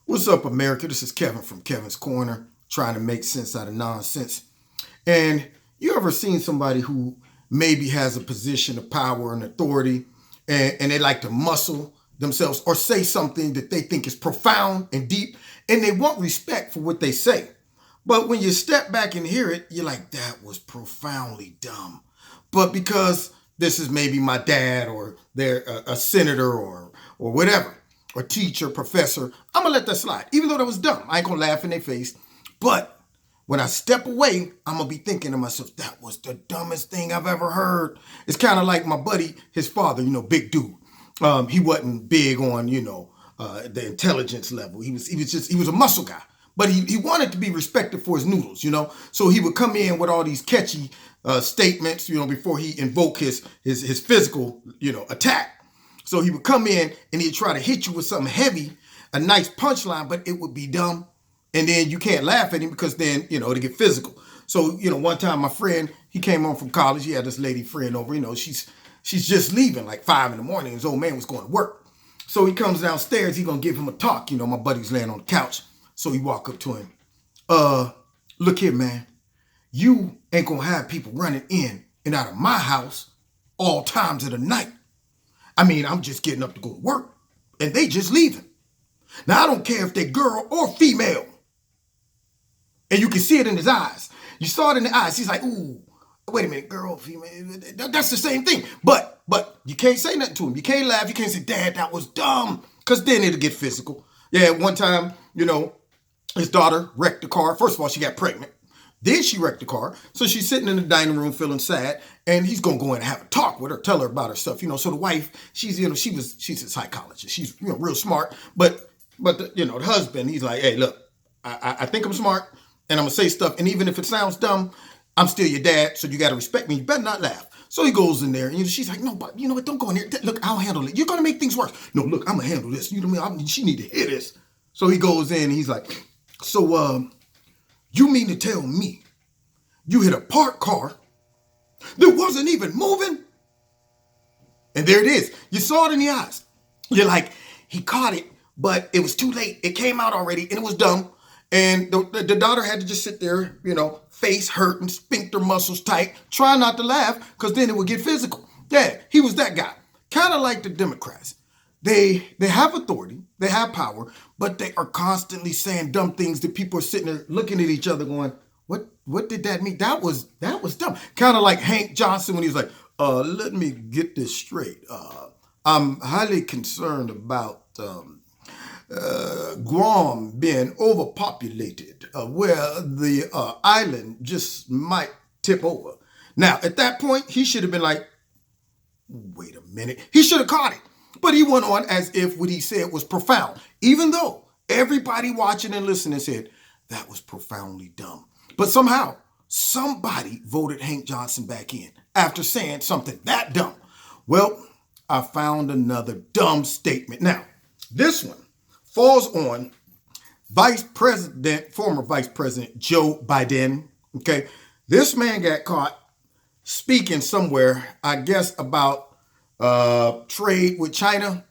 What's up, America? This is Kevin from Kevin's Corner, trying to make sense out of nonsense. And you ever seen somebody who maybe has a position of power and authority and they like to muscle themselves or say something that they think is profound and deep and they want respect for what they say. But when you step back and hear it, you're like, that was profoundly dumb. But because this is maybe my dad or they're a senator or whatever, or teacher, professor, I'm gonna let that slide. Even though that was dumb, I ain't gonna laugh in their face. But when I step away, I'm gonna be thinking to myself, that was the dumbest thing I've ever heard. It's kind of like my buddy, his father, big dude. He wasn't big on, the intelligence level. He was a muscle guy. But he wanted to be respected for his noodles, So he would come in with all these catchy statements, before he invoked his physical, attack. So he would come in and he'd try to hit you with something heavy, a nice punchline, but it would be dumb. And then you can't laugh at him because then, it'll get physical. So, one time my friend, he came home from college. He had this lady friend over, she's just leaving like 5 a.m. His old man was going to work. So he comes downstairs. He going to give him a talk. My buddy's laying on the couch. So he walk up to him. Look here, man. You ain't going to have people running in and out of my house all times of the night. I mean, I'm just getting up to go to work, and they just leaving. Now, I don't care if they're girl or female. And you can see it in his eyes. You saw it in the eyes. He's like, ooh, wait a minute, girl, female. That's the same thing. But you can't say nothing to him. You can't laugh. You can't say, Dad, that was dumb, because then it'll get physical. Yeah, one time, his daughter wrecked the car. First of all, she got pregnant. Then she wrecked the car. So she's sitting in the dining room feeling sad. And he's going to go in and have a talk with her, tell her about her stuff. So the wife, she's a psychologist. She's, real smart. But the husband, he's like, hey, look, I think I'm smart and I'm going to say stuff. And even if it sounds dumb, I'm still your dad. So you got to respect me. You better not laugh. So he goes in there and she's like, no, but you know what? Don't go in there. Look, I'll handle it. You're going to make things worse. No, look, I'm going to handle this. You know what I mean? She need to hear this. So he goes in and he's like, so, you mean to tell me you hit a parked car that wasn't even moving? And there it is. You saw it in the eyes. You're like, he caught it, but it was too late. It came out already, and it was dumb. And the daughter had to just sit there, face hurting, sphincter muscles tight, try not to laugh, because then it would get physical. Yeah, he was that guy. Kind of like the Democrats. They have authority, they have power, but they are constantly saying dumb things that people are sitting there looking at each other going, what did that mean? That was dumb. Kind of like Hank Johnson when he's like, let me get this straight. I'm highly concerned about Guam being overpopulated, where the island just might tip over. Now, at that point, he should have been like, wait a minute. He should have caught it. But he went on as if what he said was profound, even though everybody watching and listening said that was profoundly dumb. But somehow, somebody voted Hank Johnson back in after saying something that dumb. Well, I found another dumb statement. Now, this one falls on former Vice President Joe Biden. Okay, this man got caught speaking somewhere, I guess, about trade with China.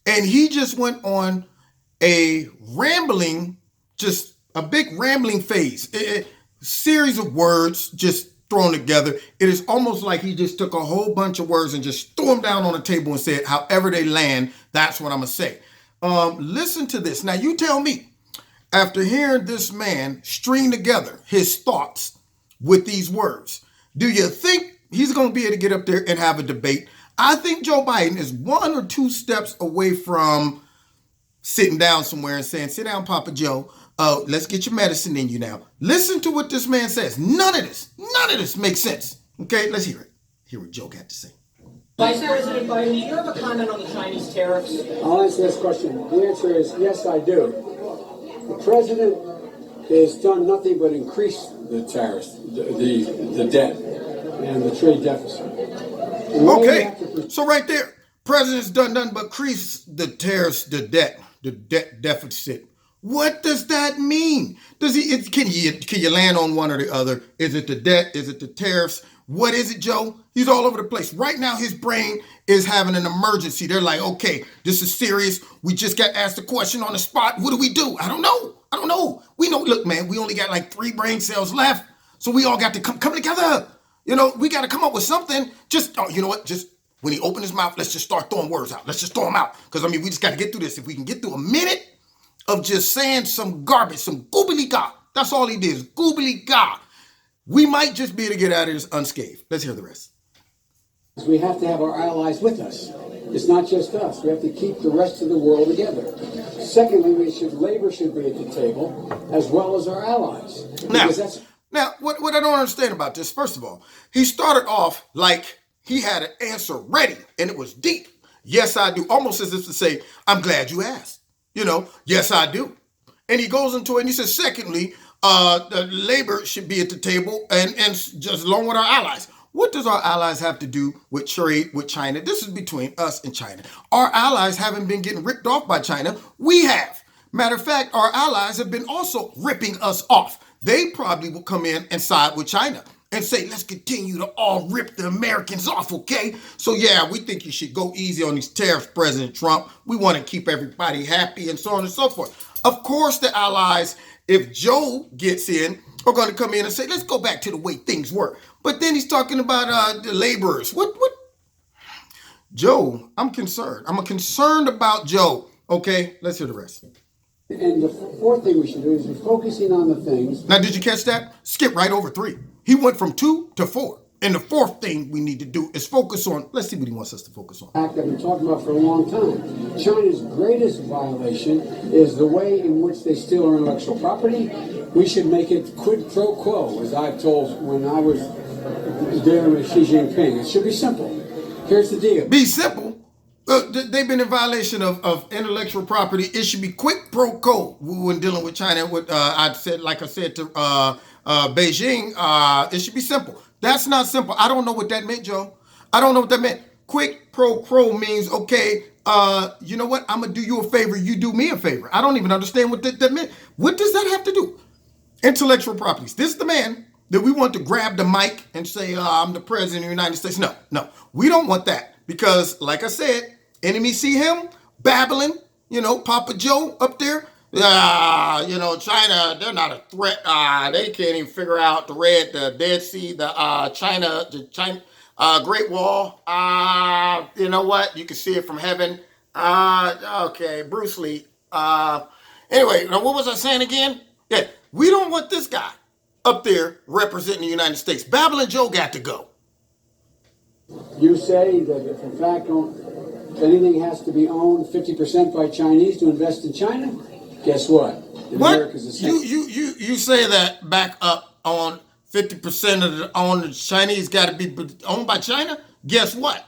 And he just went on a big rambling phase. Series of words just thrown together. It is almost like he just took a whole bunch of words and just threw them down on the table and said, however they land, that's what I'm going to say. Listen to this. Now, you tell me, after hearing this man string together his thoughts with these words, do you think he's going to be able to get up there and have a debate? I think Joe Biden is 1 or 2 steps away from sitting down somewhere and saying, sit down, Papa Joe. Let's get your medicine in you now. Listen to what this man says. None of this makes sense. Okay, let's hear it. Hear what Joe got to say. Vice President Biden, do you have a comment on the Chinese tariffs? I'll answer this question. The answer is yes, I do. The president has done nothing but increase the tariffs, the debt, and the trade deficit. Okay, so right there, president's done nothing but increase the tariffs, the debt deficit. What does that mean? Can you land on one or the other? Is it the debt? Is it the tariffs? What is it, Joe? He's all over the place. Right now, his brain is having an emergency. They're like, okay, this is serious. We just got asked a question on the spot. What do we do? I don't know. We know, look, man, we only got like 3 brain cells left. So we all got to come together. We got to come up with something. Just, you know what? Just when he opened his mouth, let's just start throwing words out. Let's just throw them out. Because, we just got to get through this. If we can get through a minute of just saying some garbage, some goobly god. That's all he did is goobly god. We might just be able to get out of this unscathed. Let's hear the rest. We have to have our allies with us. It's not just us. We have to keep the rest of the world together. Secondly, labor should be at the table as well as our allies. Now, what I don't understand about this, first of all, he started off like he had an answer ready, and it was deep. Yes, I do. Almost as if to say, I'm glad you asked. Yes, I do. And he goes into it and he says, secondly, the labor should be at the table and just along with our allies. What does our allies have to do with trade with China? This is between us and China. Our allies haven't been getting ripped off by China. We have. Matter of fact, our allies have been also ripping us off. They probably will come in and side with China and say, let's continue to all rip the Americans off, okay? So yeah, we think you should go easy on these tariffs, President Trump. We want to keep everybody happy and so on and so forth. Of course, the allies, if Joe gets in, are going to come in and say, let's go back to the way things were. But then he's talking about the laborers. What? Joe, I'm concerned. I'm concerned about Joe. Okay, let's hear the rest. And the fourth thing we should do is be focusing on the things. Now, did you catch that? Skip right over 3. He went from 2 to 4. And the fourth thing we need to do is focus on, let's see what he wants us to focus on. Act I've been talking about for a long time. China's greatest violation is the way in which they steal our intellectual property. We should make it quid pro quo, as I've told when I was dealing with Xi Jinping. It should be simple. Here's the deal. Be simple? They've been in violation of intellectual property. It should be quid pro quo when dealing with China. I said to Beijing, it should be simple. That's not simple. I don't know what that meant, Joe. I don't know what that meant. Quid pro quo means, okay, you know what? I'm going to do you a favor. You do me a favor. I don't even understand what that meant. What does that have to do? Intellectual properties. This is the man that we want to grab the mic and say, I'm the president of the United States. No, we don't want that because, like I said, enemies see him babbling, Papa Joe up there. China, they're not a threat. They can't even figure out the Dead Sea, the China Great Wall. You know what? You can see it from heaven. Okay, Bruce Lee. Anyway, now what was I saying again? Yeah, we don't want this guy up there representing the United States. Babbling Joe got to go. You say that if in fact anything has to be owned 50% by Chinese to invest in China, guess what? What? You say that back up on 50% of the Chinese got to be owned by China? Guess what?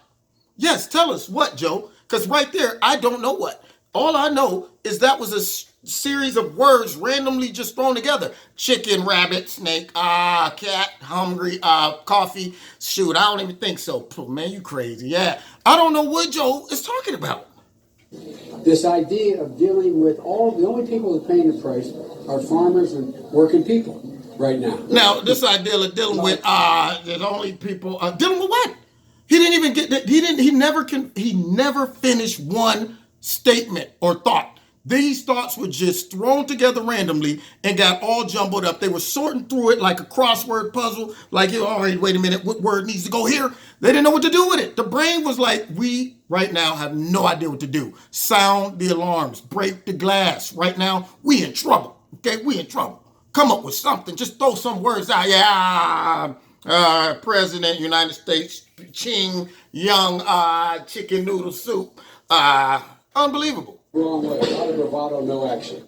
Yes, tell us what, Joe? Because right there, I don't know what. All I know is that was a series of words randomly just thrown together. Chicken, rabbit, snake, cat, hungry, coffee. Shoot, I don't even think so. Man, you crazy. Yeah. I don't know what Joe is talking about. This idea of dealing with the only people that are paying the price are farmers and working people right now. Now, this idea of dealing with the only people dealing with what? He didn't even get. He never finished one statement or thought. These thoughts were just thrown together randomly and got all jumbled up. They were sorting through it like a crossword puzzle. Like, all right, wait a minute, what word needs to go here? They didn't know what to do with it. The brain was like, we right now have no idea what to do. Sound the alarms, break the glass. Right now, we in trouble. Okay, we in trouble. Come up with something. Just throw some words out. Yeah, President, United States, Ching, Young, chicken noodle soup. Unbelievable. Wrong way. A lot of bravado, no action.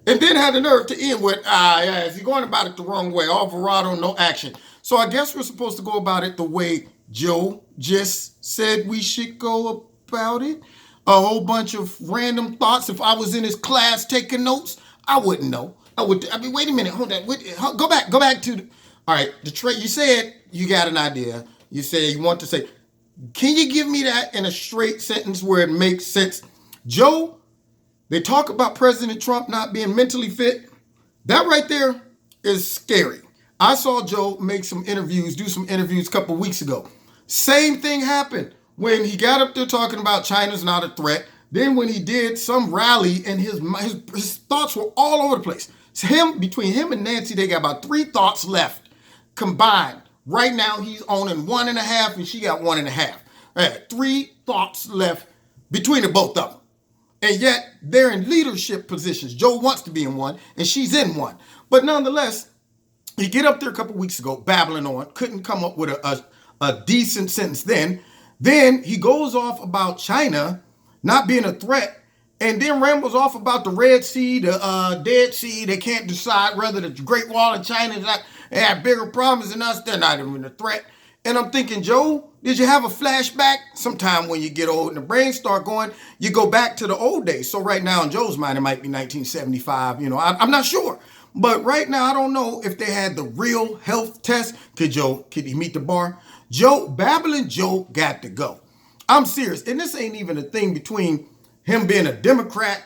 And then had the nerve to end with, if you're going about it the wrong way, all bravado, no action. So I guess we're supposed to go about it the way Joe just said we should go about it. A whole bunch of random thoughts. If I was in his class taking notes, I wouldn't know. Wait a minute, hold on. Go back to, all right, you said you got an idea. You said you want to say, can you give me that in a straight sentence where it makes sense? Joe, they talk about President Trump not being mentally fit. That right there is scary. I saw Joe make some interviews, do some interviews a couple weeks ago. Same thing happened when he got up there talking about China's not a threat. Then when he did some rally and his thoughts were all over the place. So between him and Nancy, they got about 3 thoughts left combined. Right now, he's owning 1.5 and she got 1.5. 3 thoughts left between the both of them. And yet, they're in leadership positions. Joe wants to be in one, and she's in one. But nonetheless, he get up there a couple weeks ago, babbling on, couldn't come up with a decent sentence then. Then he goes off about China not being a threat, and then rambles off about the Red Sea, the Dead Sea. They can't decide whether the Great Wall of China is not, they have bigger problems than us. They're not even a threat. And I'm thinking, Joe, did you have a flashback? Sometime when you get old and the brain start going, you go back to the old days. So right now in Joe's mind, it might be 1975. I'm not sure. But right now, I don't know if they had the real health test. Could he meet the bar? Babbling Joe got to go. I'm serious. And this ain't even a thing between him being a Democrat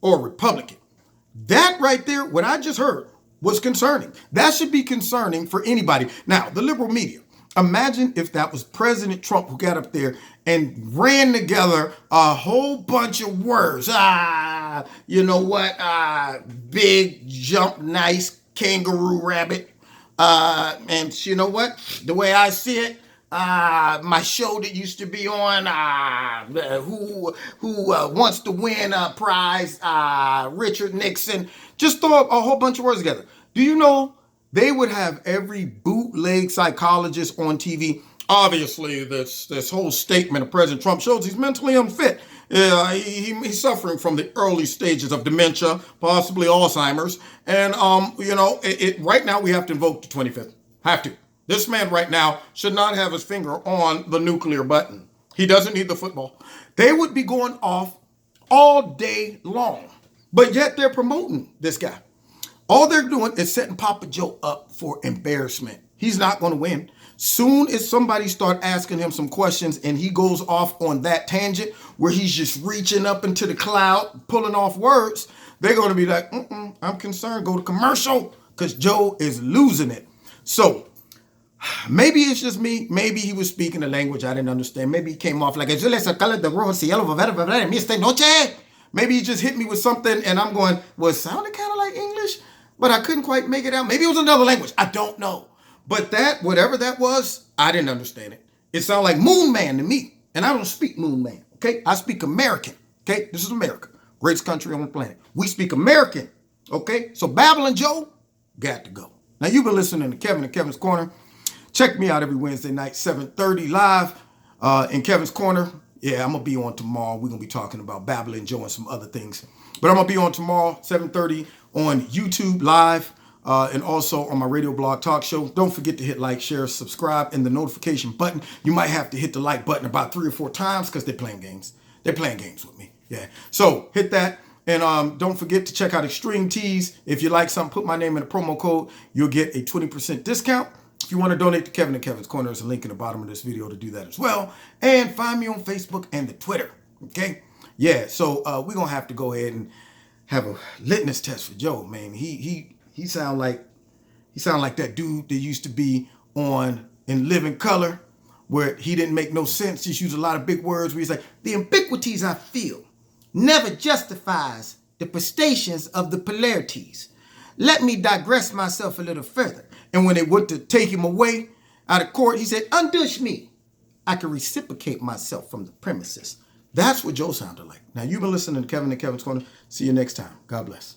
or a Republican. That right there, what I just heard, was concerning. That should be concerning for anybody. Now, the liberal media. Imagine if that was President Trump who got up there and ran together a whole bunch of words. You know what? Big, jump, nice, kangaroo rabbit. And you know what? The way I see it, my show that used to be on, who wants to win a prize, Richard Nixon. Just throw a whole bunch of words together. Do you know they would have every bootleg psychologist on TV? Obviously, this whole statement of President Trump shows he's mentally unfit. He's suffering from the early stages of dementia, possibly Alzheimer's. And, right now we have to invoke the 25th. Have to. This man right now should not have his finger on the nuclear button. He doesn't need the football. They would be going off all day long. But yet they're promoting this guy. All they're doing is setting Papa Joe up for embarrassment. He's not going to win. Soon as somebody start asking him some questions and he goes off on that tangent where he's just reaching up into the cloud, pulling off words, they're going to be like, I'm concerned, go to commercial, because Joe is losing it. So maybe it's just me. Maybe he was speaking a language I didn't understand. Maybe he came off like, maybe he just hit me with something and I'm going, well, it sounded kind of like English, but I couldn't quite make it out. Maybe it was another language. I don't know. But whatever that was, I didn't understand it. It sounded like Moon Man to me. And I don't speak Moon Man, okay? I speak American, okay? This is America, greatest country on the planet. We speak American, okay? So Babbling Joe got to go. Now, you've been listening to Kevin and Kevin's Corner. Check me out every Wednesday night, 7:30 live in Kevin's Corner. Yeah, I'm going to be on tomorrow. We're going to be talking about Babbling Joe and some other things. But I'm going to be on tomorrow, 7:30 on YouTube live. And also on my radio blog talk show. Don't forget to hit like, share, subscribe, and the notification button. You might have to hit the like button about 3 or 4 times because they're playing games. They're playing games with me. Yeah. So hit that. And don't forget to check out Extreme Tees. If you like something, put my name in the promo code. You'll get a 20% discount. If you want to donate to Kevin and Kevin's Corner, there's a link in the bottom of this video to do that as well. And find me on Facebook and the Twitter. Okay? Yeah. So we're going to have to go ahead and have a litmus test for Joe, man. He sound like that dude that used to be on In Living Color, where he didn't make no sense, just use a lot of big words, where he's like, the ambiguities I feel never justifies the prestations of the polarities. Let me digress myself a little further. And when they went to take him away out of court, he said, undush me. I can reciprocate myself from the premises. That's what Joe sounded like. Now, you've been listening to Kevin and Kevin's Corner. See you next time. God bless.